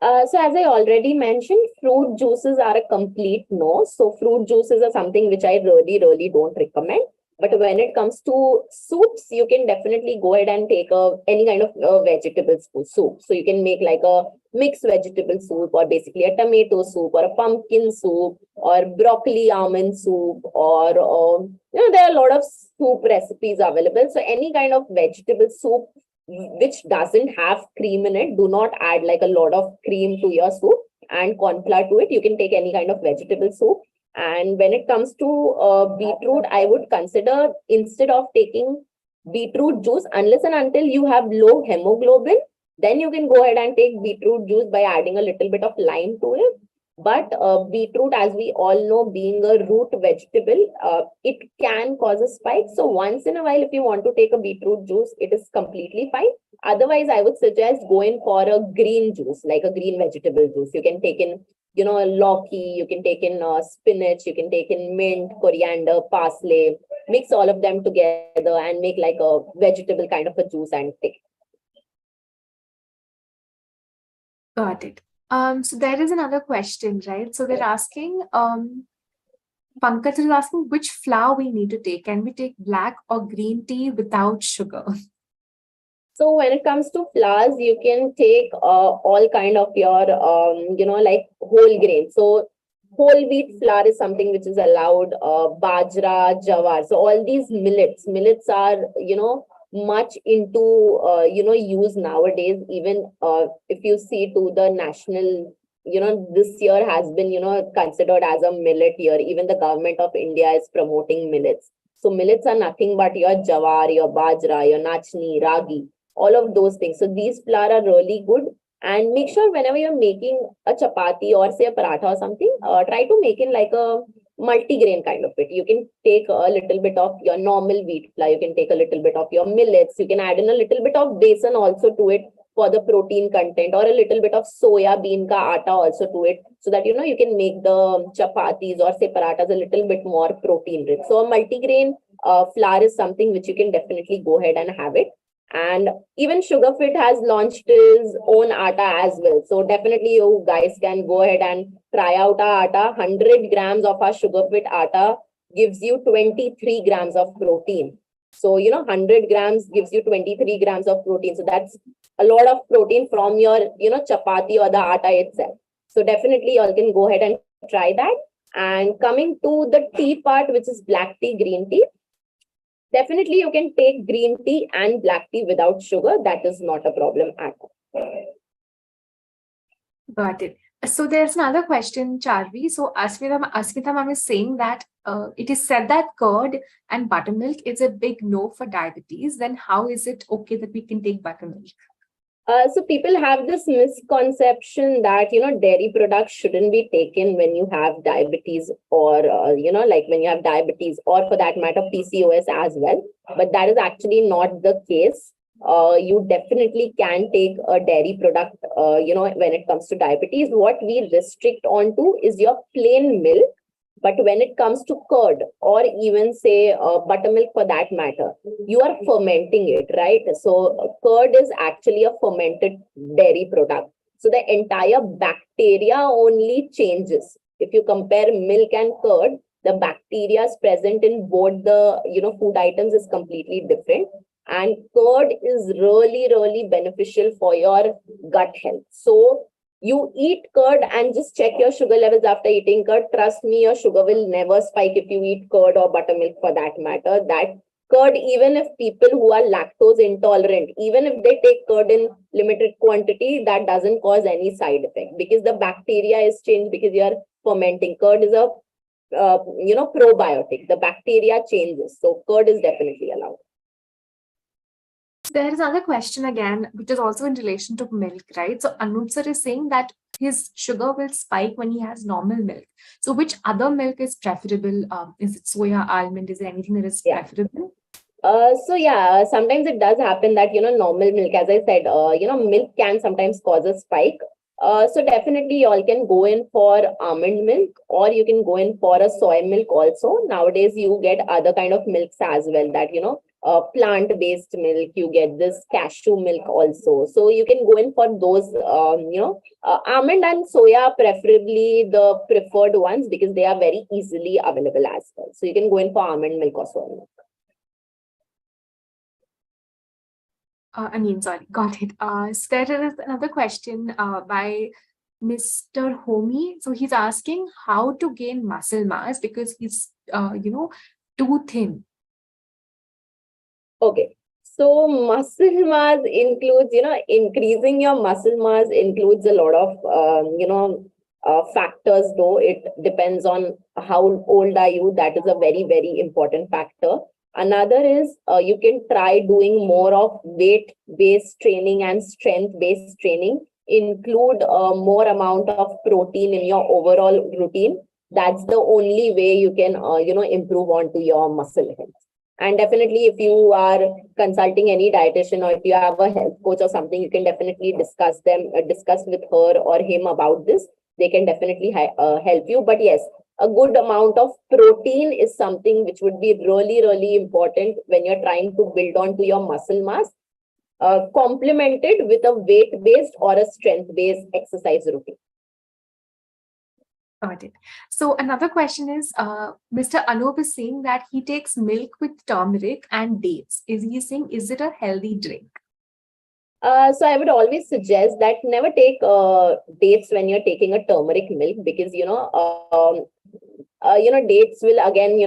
So as I already mentioned, fruit juices are a complete no. So fruit juices are something which I really, really don't recommend. But when it comes to soups, you can definitely go ahead and take any kind of vegetable soup. So you can make like a mixed vegetable soup, or basically a tomato soup, or a pumpkin soup, or broccoli almond soup, or there are a lot of soup recipes available. So any kind of vegetable soup which doesn't have cream in it, do not add like a lot of cream to your soup and corn flour to it. You can take any kind of vegetable soup. And when it comes to beetroot, I would consider, instead of taking beetroot juice, unless and until you have low hemoglobin, then you can go ahead and take beetroot juice by adding a little bit of lime to it. But beetroot, as we all know, being a root vegetable, it can cause a spike. So once in a while, if you want to take a beetroot juice, it is completely fine. Otherwise, I would suggest going for a green juice, like a green vegetable juice. You can take in, lauki, you can take in spinach, you can take in mint, coriander, parsley, mix all of them together and make like a vegetable kind of a juice and take. Got it. So there is another question, right? So they're asking, Pankaj is asking which flour we need to take. Can we take black or green tea without sugar? So when it comes to flours, you can take all kind of your, like whole grain. So whole wheat flour is something which is allowed, bajra, jawar. So all these millets are, much into, use nowadays. Even if you see to the national, this year has been, considered as a millet year. Even the government of India is promoting millets. So millets are nothing but your jawar, your bajra, your nachni, ragi. all of those things. So these flour are really good. And make sure whenever you're making a chapati or say a paratha or something, try to make it like a multi-grain kind of it. You can take a little bit of your normal wheat flour, you can take a little bit of your millets, you can add in a little bit of besan also to it for the protein content, or a little bit of soya bean ka atta also to it, so that you can make the chapatis or say parathas a little bit more protein rich. So a multi-grain flour is something which you can definitely go ahead and have it. And even Sugarfit has launched his own atta as well. So definitely you guys can go ahead and try out our atta. 100 grams of our Sugarfit atta gives you 23 grams of protein. So, 100 grams gives you 23 grams of protein. So that's a lot of protein from your, chapati or the atta itself. So definitely you all can go ahead and try that. And coming to the tea part, which is black tea, green tea. Definitely, you can take green tea and black tea without sugar. That is not a problem at all. Got it. So there's another question, Charvi. So Asmita ma'am is saying that it is said that curd and buttermilk is a big no for diabetes. Then how is it okay that we can take buttermilk? So people have this misconception that dairy products shouldn't be taken when you have diabetes, or like when you have diabetes, or for that matter PCOS as well. But that is actually not the case. You definitely can take a dairy product when it comes to diabetes. What we restrict onto is your plain milk. But when it comes to curd, or even say buttermilk for that matter, you are fermenting it, right? So curd is actually a fermented dairy product. So the entire bacteria only changes. If you compare milk and curd, the bacteria is present in both the food items is completely different. And curd is really, really beneficial for your gut health. So you eat curd and just check your sugar levels after eating curd. Trust me, your sugar will never spike if you eat curd or buttermilk for that matter. That curd, even if people who are lactose intolerant, even if they take curd in limited quantity, that doesn't cause any side effect, because the bacteria is changed, because you are fermenting. Curd is a probiotic. The bacteria changes. So curd is definitely allowed. There is another question again, which is also in relation to milk, right? So Anup sir is saying that his sugar will spike when he has normal milk. So which other milk is preferable? Is it soya, almond? Is there anything that is preferable? Sometimes it does happen that normal milk, as I said, milk can sometimes cause a spike. So definitely you all can go in for almond milk, or you can go in for a soy milk also. Nowadays you get other kind of milks as well, that plant-based milk, you get this cashew milk also. So you can go in for those, almond and soya preferably the preferred ones, because they are very easily available as well. So you can go in for almond milk or soy milk. Sorry, got it. So there is another question by Mr. Homie. So he's asking how to gain muscle mass because he's, too thin. Okay. So muscle mass includes, increasing your muscle mass includes a lot of, factors, though it depends on how old are you. That is a very, very important factor. Another is you can try doing more of weight-based training and strength-based training. Include more amount of protein in your overall routine. That's the only way you can, improve onto your muscle health. And definitely, if you are consulting any dietitian, or if you have a health coach or something, you can definitely discuss with her or him about this. They can definitely help you. But yes, a good amount of protein is something which would be really, really important when you're trying to build onto your muscle mass, complemented with a weight-based or a strength-based exercise routine. Got it. So another question is, Mr. Anup is saying that he takes milk with turmeric and dates. Is it a healthy drink? So I would always suggest that never take dates when you're taking a turmeric milk, because dates will again,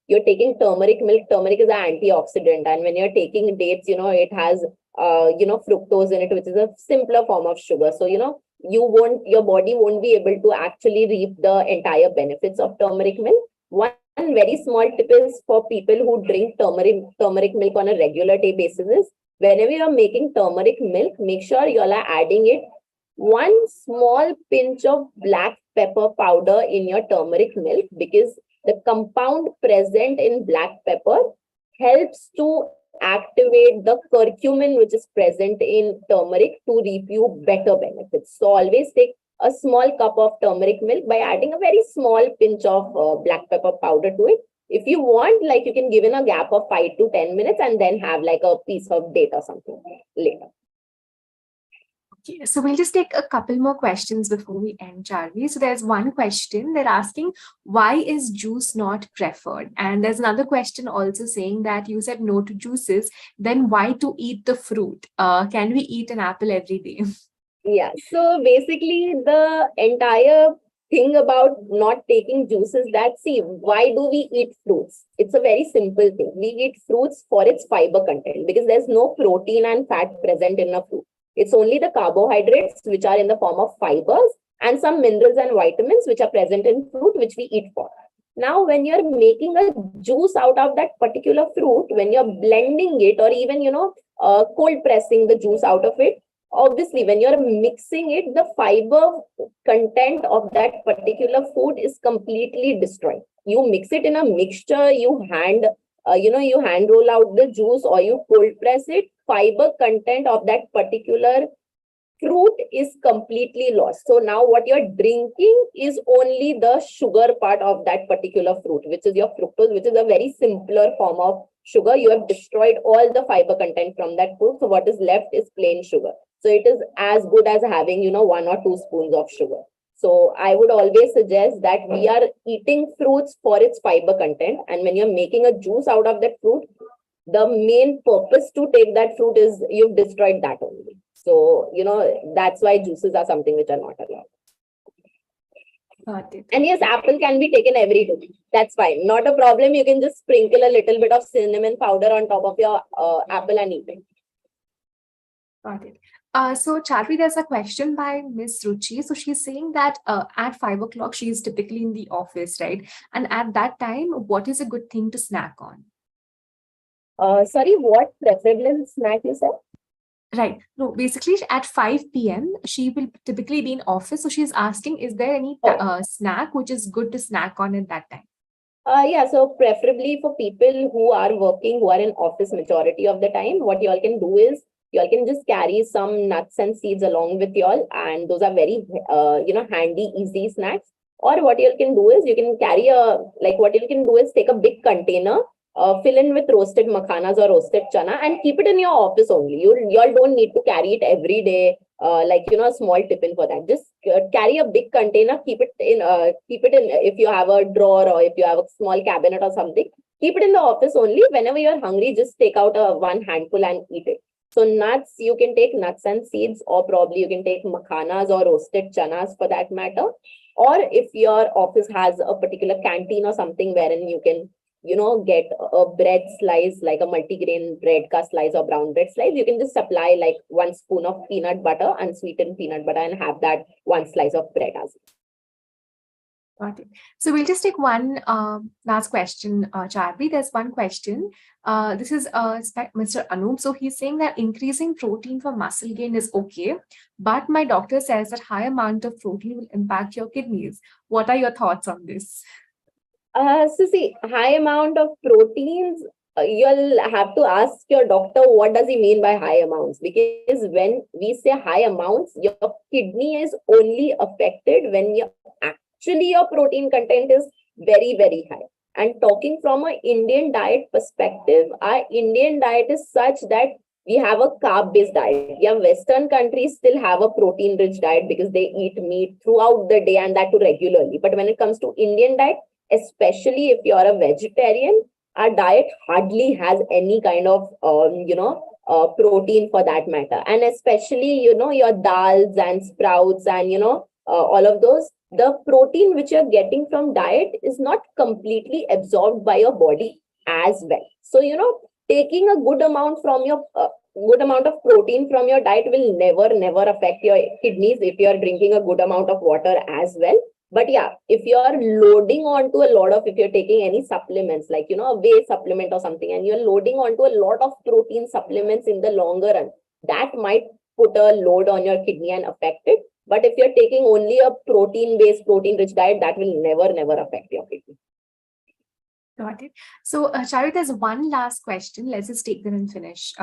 you're taking turmeric milk. Turmeric is an antioxidant, and when you're taking dates, it has fructose in it, which is a simpler form of sugar. So your body won't be able to actually reap the entire benefits of turmeric milk. One very small tip is for people who drink turmeric milk on a regular day basis is whenever you're making turmeric milk, make sure you all are adding it one small pinch of black pepper powder in your turmeric milk, because the compound present in black pepper helps to activate the curcumin which is present in turmeric to reap you better benefits. So always take a small cup of turmeric milk by adding a very small pinch of black pepper powder to it. If you want, like, you can give in a gap of 5 to 10 minutes and then have like a piece of date or something later. Okay, so we'll just take a couple more questions before we end, Charvy. So there's one question they're asking, why is juice not preferred? And there's another question also saying that you said no to juices, then why to eat the fruit? Can we eat an apple every day? Yeah, so basically the entire thing about not taking juice is that, see, why do we eat fruits? It's a very simple thing. We eat fruits for its fiber content because there's no protein and fat present in a fruit. It's only the carbohydrates which are in the form of fibers and some minerals and vitamins which are present in fruit which we eat for. Now, when you're making a juice out of that particular fruit, when you're blending it or even, cold pressing the juice out of it, obviously when you're mixing it, the fiber content of that particular food is completely destroyed. You mix it in a mixture, you hand roll out the juice or you cold press it, fiber content of that particular fruit is completely lost. So now what you're drinking is only the sugar part of that particular fruit, which is your fructose, which is a very simpler form of sugar. You have destroyed all the fiber content from that fruit. So what is left is plain sugar. So it is as good as having, 1 or 2 spoons of sugar. So I would always suggest that we are eating fruits for its fiber content. And when you're making a juice out of that fruit, the main purpose to take that fruit is you've destroyed that only. So, that's why juices are something which are not allowed. Got it. And yes, apple can be taken every day. That's fine. Not a problem. You can just sprinkle a little bit of cinnamon powder on top of your apple and eat it. Got it. So, Charvy, there's a question by Miss Ruchi. So she's saying that at 5 o'clock, she is typically in the office, right? And at that time, what is a good thing to snack on? Sorry, what preferable snack you said? Right. No, basically at 5 p.m., she will typically be in office. So she's asking, is there any snack which is good to snack on at that time? Yeah, so preferably for people who are working, who are in office majority of the time, what you all can do is you all can just carry some nuts and seeds along with you all, and those are very, handy, easy snacks. Or what you all can do is you can carry what you can do is take a big container, fill in with roasted makhanas or roasted chana, and keep it in your office only. You all don't need to carry it every day, a small tiffin for that. Just carry a big container, keep it in, if you have a drawer or if you have a small cabinet or something, keep it in the office only. Whenever you're hungry, just take out one handful and eat it. So nuts, you can take nuts and seeds, or probably you can take makhanas or roasted chanas for that matter. Or if your office has a particular canteen or something wherein you can, get a bread slice, like a multigrain bread ka slice or brown bread slice, you can just supply like 1 spoon of peanut butter, unsweetened peanut butter, and have that 1 slice of bread as well. Got it. So we'll just take one last question, Charvy. There's one question. This is Mr. Anup. So he's saying that increasing protein for muscle gain is okay, but my doctor says that high amount of protein will impact your kidneys. What are your thoughts on this? So see, high amount of proteins, you'll have to ask your doctor what does he mean by high amounts, because when we say high amounts, your kidney is only affected when your protein content is very, very high. And talking from an Indian diet perspective, our Indian diet is such that we have a carb-based diet. Yeah, Western countries still have a protein-rich diet because they eat meat throughout the day and that too regularly. But when it comes to Indian diet, especially if you're a vegetarian, our diet hardly has any kind of, protein for that matter. And especially, your dals and sprouts and, all of those, the protein which you're getting from diet is not completely absorbed by your body as well. So, taking a good amount from your good amount of protein from your diet will never affect your kidneys if you're drinking a good amount of water as well. But yeah, if you're loading onto a lot of, if you're taking any supplements, like, a whey supplement or something, and you're loading onto a lot of protein supplements in the longer run, that might put a load on your kidney and affect it. But if you're taking only a protein-based, protein-rich diet, that will never affect your kidney. Got it. So, Charvy, there's one last question. Let's just take them and finish,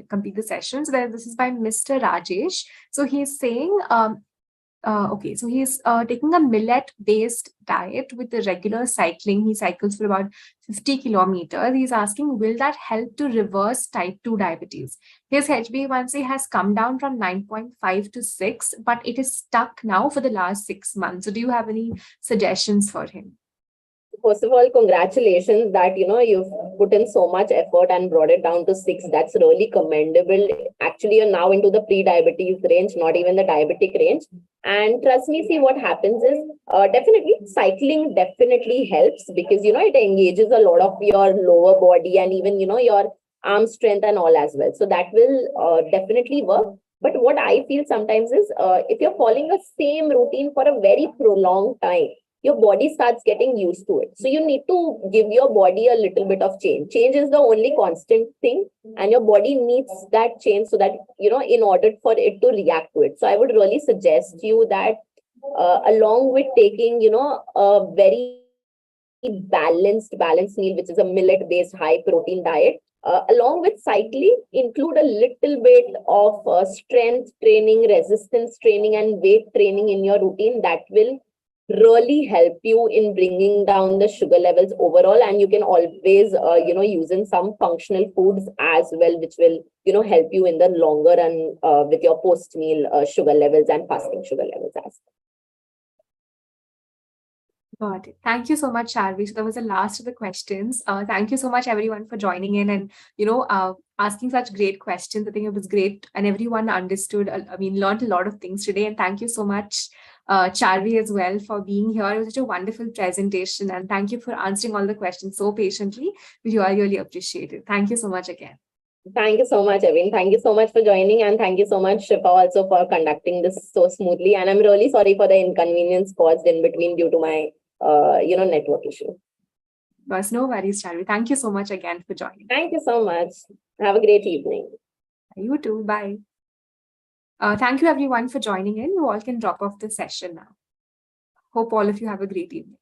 complete the session. So, this is by Mr. Rajesh. So, he's saying, okay, so he's taking a millet-based diet with the regular cycling. He cycles for about 50 kilometers. He's asking, will that help to reverse type 2 diabetes? His HbA1c has come down from 9.5 to 6, but it is stuck now for the last 6 months. So, do you have any suggestions for him? First of all, congratulations that you've put in so much effort and brought it down to 6. That's really commendable. Actually, you're now into the pre-diabetes range, not even the diabetic range. And trust me, see, what happens is definitely cycling definitely helps, because it engages a lot of your lower body and even your arm strength and all as well. So that will definitely work. But what I feel sometimes is if you're following the same routine for a very prolonged time, your body starts getting used to it. So you need to give your body a little bit of change. Change is the only constant thing, and your body needs that change so that, in order for it to react to it. So I would really suggest you that along with taking, a very balanced meal, which is a millet-based high protein diet, along with cycling, include a little bit of strength training, resistance training, and weight training in your routine. That will really help you in bringing down the sugar levels overall. And you can always use in some functional foods as well, which will help you in the longer run with your post meal sugar levels and fasting sugar levels as well. Got it. Thank you so much, Charvy. So that was the last of the questions. Thank you so much, everyone, for joining in and asking such great questions. I think it was great, and everyone understood. Learned a lot of things today. And thank you so much, Charvy, as well, for being here. It was such a wonderful presentation, and thank you for answering all the questions so patiently. We really appreciate it. Thank you so much again. Thank you so much, Evin. Thank you so much for joining, and thank you so much, Shifa, also for conducting this so smoothly. And I'm really sorry for the inconvenience caused in between due to my network issue. But no worries, Charvy. Thank you so much again for joining. Thank you so much. Have a great evening. You too. Bye. Thank you, everyone, for joining in. You all can drop off the session now. Hope all of you have a great evening.